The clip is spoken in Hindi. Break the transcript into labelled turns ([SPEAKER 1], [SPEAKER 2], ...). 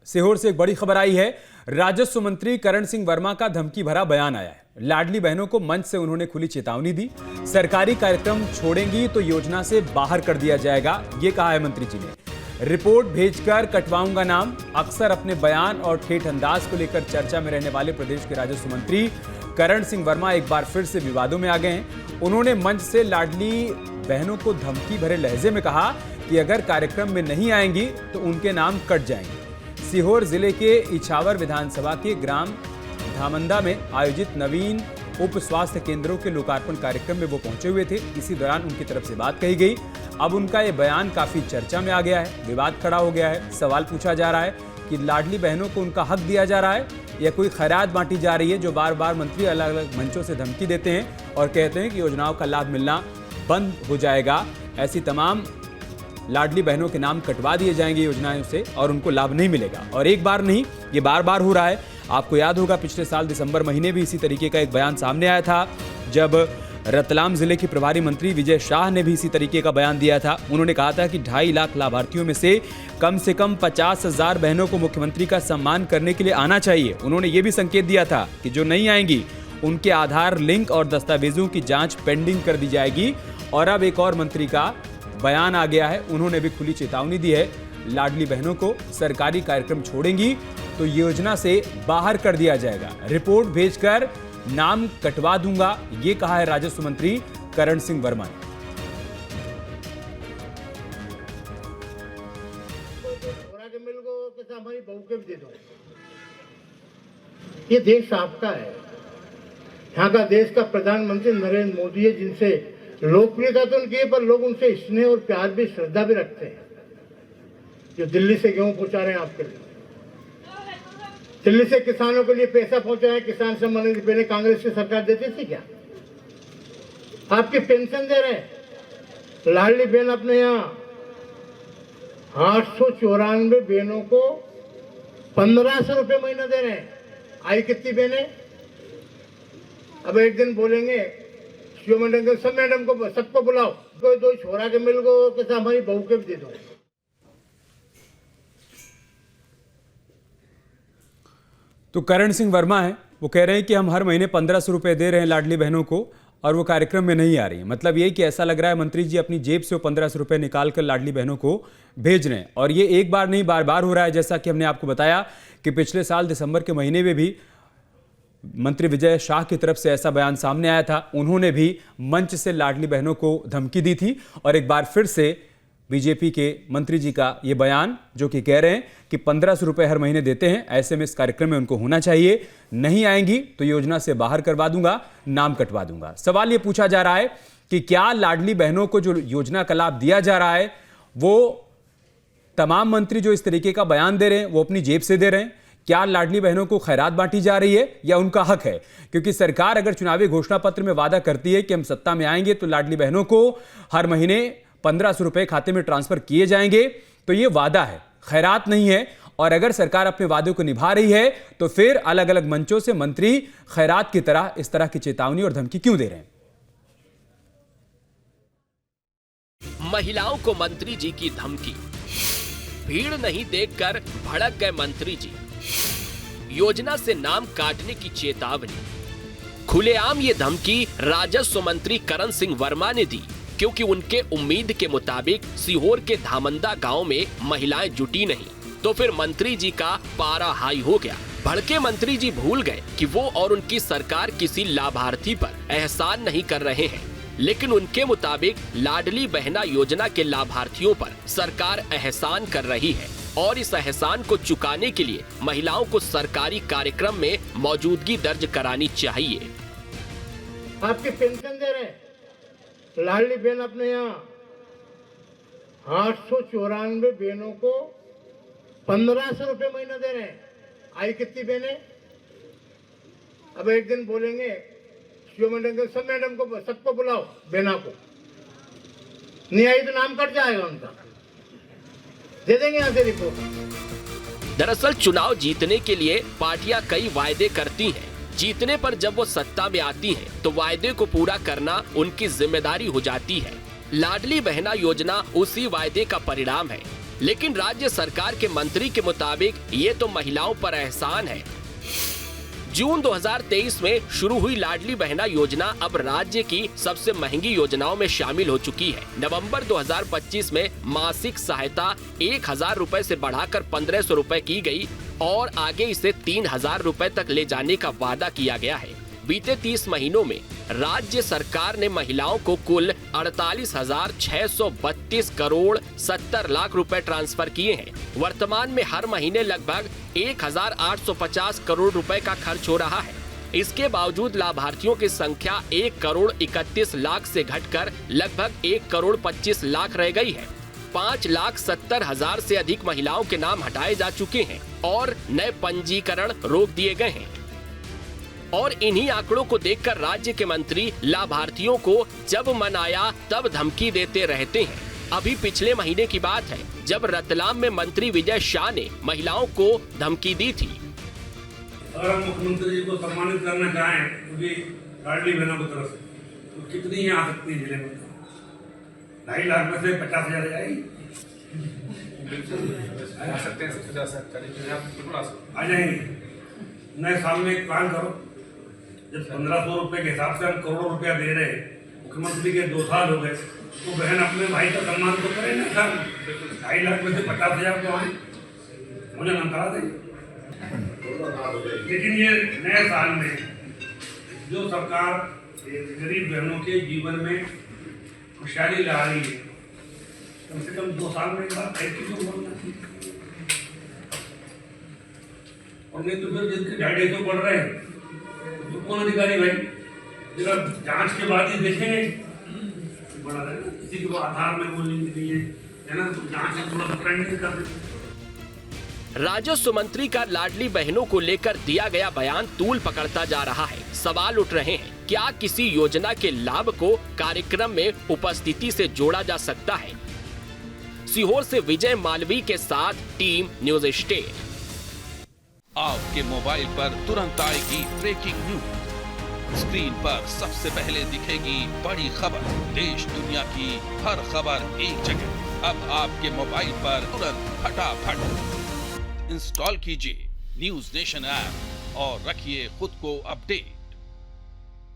[SPEAKER 1] सीहोर से एक बड़ी खबर आई है। राजस्व मंत्री करण सिंह वर्मा का धमकी भरा बयान आया है। लाडली बहनों को मंच से उन्होंने खुली चेतावनी दी। सरकारी कार्यक्रम छोड़ेंगी तो योजना से बाहर कर दिया जाएगा, ये कहा है मंत्री जी ने। रिपोर्ट भेजकर कटवाऊंगा नाम। अक्सर अपने बयान और ठेठ अंदाज को लेकर चर्चा में रहने वाले प्रदेश के राजस्व मंत्री करण सिंह वर्मा एक बार फिर से विवादों में आ गए हैं। उन्होंने मंच से लाडली बहनों को धमकी भरे लहजे में कहा कि अगर कार्यक्रम में नहीं आएंगी तो उनके नाम कट जाएंगे। सीहोर जिले के इछावर विधानसभा के ग्राम धामंदा में आयोजित नवीन उप स्वास्थ्य केंद्रों के लोकार्पण कार्यक्रम में वो पहुंचे हुए थे। इसी दौरान उनकी तरफ से बात कही गई। अब उनका ये बयान काफी चर्चा में आ गया है, विवाद खड़ा हो गया है। सवाल पूछा जा रहा है कि लाडली बहनों को उनका हक दिया जा रहा है या कोई खैरात बांटी जा रही है, जो बार बार मंत्री अलग अलग मंचों से धमकी देते हैं और कहते हैं कि योजनाओं का लाभ मिलना बंद हो जाएगा। ऐसी तमाम लाडली बहनों के नाम कटवा दिए जाएंगे योजनाओं से और उनको लाभ नहीं मिलेगा। और एक बार नहीं, ये बार बार हो रहा है। आपको याद होगा पिछले साल दिसंबर महीने भी इसी तरीके का एक बयान सामने आया था, जब रतलाम जिले के प्रभारी मंत्री विजय शाह ने भी इसी तरीके का बयान दिया था। उन्होंने कहा था कि 2.5 लाख लाभार्थियों में से कम 50,000 बहनों को मुख्यमंत्री का सम्मान करने के लिए आना चाहिए। उन्होंने ये भी संकेत दिया था कि जो नहीं आएंगी उनके आधार लिंक और दस्तावेजों की जांच पेंडिंग कर दी जाएगी। और अब एक और मंत्री का बयान आ गया है। उन्होंने भी खुली चेतावनी दी है। लाडली बहनों को सरकारी कार्यक्रम छोड़ेंगी तो योजना से बाहर कर दिया जाएगा। रिपोर्ट भेजकर नाम कटवा दूंगा, ये कहा है राजस्व मंत्री करण सिंह वर्मा ने।
[SPEAKER 2] हमारी बहू के भी दे दो। ये देश आपका है। यहाँ का देश का प्रधानमंत्री नरेंद्र मोदी है, जिनसे लोकप्रियता तो उनकी है पर लोग उनसे स्नेह और प्यार भी, श्रद्धा भी रखते हैं। जो दिल्ली से गेहूं पहुंचा रहे हैं आपके लिए, दिल्ली से किसानों के लिए पैसा पहुंचा है, किसान सम्मान निधि पहले कांग्रेस की सरकार देती थी क्या? आपकी पेंशन दे रहे हैं। लाडली बहन अपने यहाँ 894 बहनों को 1500 रुपये महीना दे रहे हैं। आई कितनी बहनें? अब एक दिन बोलेंगे सब मैडम को सबको बुलाओ, कोई दो छोरा के मिल गो कि हमारी बहू के भी दे दो।
[SPEAKER 1] तो करण सिंह वर्मा है, वो कह रहे हैं कि हम हर महीने 1500 रुपये दे रहे हैं लाडली बहनों को और वो कार्यक्रम में नहीं आ रही है। मतलब ये कि ऐसा लग रहा है मंत्री जी अपनी जेब से वो 1500 रुपये निकाल कर लाडली बहनों को भेज रहे हैं। और ये एक बार नहीं, बार बार हो रहा है। जैसा कि हमने आपको बताया कि पिछले साल दिसंबर के महीने में भी मंत्री विजय शाह की तरफ से ऐसा बयान सामने आया था। उन्होंने भी मंच से लाडली बहनों को धमकी दी थी। और एक बार फिर से बीजेपी के मंत्री जी का ये बयान, जो कि कह रहे हैं कि 1500 रुपये हर महीने देते हैं, ऐसे में इस कार्यक्रम में उनको होना चाहिए। नहीं आएंगी तो योजना से बाहर करवा दूंगा, नाम कटवा दूंगा। सवाल ये पूछा जा रहा है कि क्या लाडली बहनों को जो योजना का लाभ दिया जा रहा है वो तमाम मंत्री जो इस तरीके का बयान दे रहे हैं वो अपनी जेब से दे रहे हैं? क्या लाडली बहनों को खैरात बांटी जा रही है या उनका हक है? क्योंकि सरकार अगर चुनावी घोषणा पत्र में वादा करती है कि हम सत्ता में आएंगे तो लाडली बहनों को हर महीने 1500 रुपये खाते में ट्रांसफर किए जाएंगे, तो ये वादा है, खैरात नहीं है। और अगर सरकार अपने वादों को निभा रही है तो फिर अलग अलग मंचों से मंत्री खैरात की तरह इस तरह की चेतावनी और धमकी क्यों दे रहे हैं?
[SPEAKER 3] महिलाओं को मंत्री जी की धमकी। भीड़ नहीं देखकर भड़क गए मंत्री जी। योजना से नाम काटने की चेतावनी। खुलेआम ये धमकी राजस्व मंत्री करण सिंह वर्मा ने दी, क्योंकि उनके उम्मीद के मुताबिक सीहोर के धामंदा गांव में महिलाएं जुटी नहीं, तो फिर मंत्री जी का पारा हाई हो गया। भड़के मंत्री जी भूल गए कि वो और उनकी सरकार किसी लाभार्थी पर एहसान नहीं कर रहे हैं, लेकिन उनके मुताबिक लाडली बहना योजना के लाभार्थियों पर सरकार एहसान कर रही है और इस एहसान को चुकाने के लिए महिलाओं को सरकारी कार्यक्रम में मौजूदगी दर्ज करानी चाहिए।
[SPEAKER 2] आपकी पेंशन दे रहे हैं। लाडली बहन अपने यहाँ 894 बहनों को 1500 रुपये महीना दे रहे हैं। आई कितनी बहनें? अब एक दिन बोलेंगे सब मैडम को सबको बुलाओ, बहना को। नहीं आई तो नाम कट जाएगा उनका, दे देंगे यहाँ से रिपोर्ट।
[SPEAKER 3] दरअसल चुनाव जीतने के लिए पार्टियां कई वायदे करती हैं। जीतने पर जब वो सत्ता में आती हैं, तो वायदे को पूरा करना उनकी जिम्मेदारी हो जाती है। लाडली बहना योजना उसी वायदे का परिणाम है। लेकिन राज्य सरकार के मंत्री के मुताबिक ये तो महिलाओं पर एहसान है। जून 2023 में शुरू हुई लाडली बहना योजना अब राज्य की सबसे महंगी योजनाओं में शामिल हो चुकी है। नवंबर 2025 में मासिक सहायता 1000 रुपए से बढ़ाकर 1500 रुपए की गई और आगे इसे 3000 रुपए तक ले जाने का वादा किया गया है। बीते 30 महीनों में राज्य सरकार ने महिलाओं को कुल 48,632 करोड़ 70 लाख रुपए ट्रांसफर किए हैं। वर्तमान में हर महीने लगभग 1,850 करोड़ रुपए का खर्च हो रहा है। इसके बावजूद लाभार्थियों की संख्या 1,31 लाख से घटकर लगभग 1,25 लाख रह गई है। 5,70,000 से अधिक महिलाओं के नाम हटाए जा चुके हैं और नए पंजीकरण रोक दिए गए हैं। और इन्हीं आंकड़ों को देखकर राज्य के मंत्री लाभार्थियों को जब मन आया तब धमकी देते रहते हैं। अभी पिछले महीने की बात है जब रतलाम में मंत्री विजय शाह ने महिलाओं को धमकी दी थी।
[SPEAKER 4] अगर हम मुख्यमंत्री जी को सम्मानित करना चाहें क्योंकि लाडली बहनों की तरफ से तो कितनी ही आ सकती है जिले में? 2.5 लाख में से 50,000 जाएगी। आ जाएंगे। नए साल में एक प्लान करो, जब 1500 रुपए के हिसाब से हम करोड़ों रुपया दे रहे हैं, मुख्यमंत्री के 2 साल हो गए, तो बहन अपने भाई का सम्मान तो करे ना सर। 2.5 लाख में से 50,000 तो आए, मुझे नमकरा देंगे। लेकिन ये नए साल में जो सरकार गरीब बहनों के जीवन में खुशहाली ला रही है, कम से कम 2 साल में एक बार ऐसी तो बोलना चाहिए। और नहीं तो फिर जिनके 250 पड़ रहे हैं तो कौन अधिकारी भाई, जरा जांच के बाद ही देखेंगे। बड़ा है ना, किसी को आधार में बोलने के लिए है ना, तो जांच से थोड़ा ट्रेंडिंग कर देते।
[SPEAKER 3] राजस्व मंत्री का लाडली बहनों को लेकर दिया गया बयान तूल पकड़ता जा रहा है। सवाल उठ रहे हैं, क्या किसी योजना के लाभ को कार्यक्रम में उपस्थिति से जोड़ा जा सकता है? सीहोर से विजय मालवी के साथ टीम न्यूज स्टेट।
[SPEAKER 5] आपके मोबाइल पर तुरंत आएगी ब्रेकिंग न्यूज। स्क्रीन पर सबसे पहले दिखेगी बड़ी खबर। देश दुनिया की हर खबर एक जगह। अब आपके मोबाइल पर तुरंत फटाफट इंस्टॉल कीजिए न्यूज नेशन ऐप और रखिए खुद को अपडेट।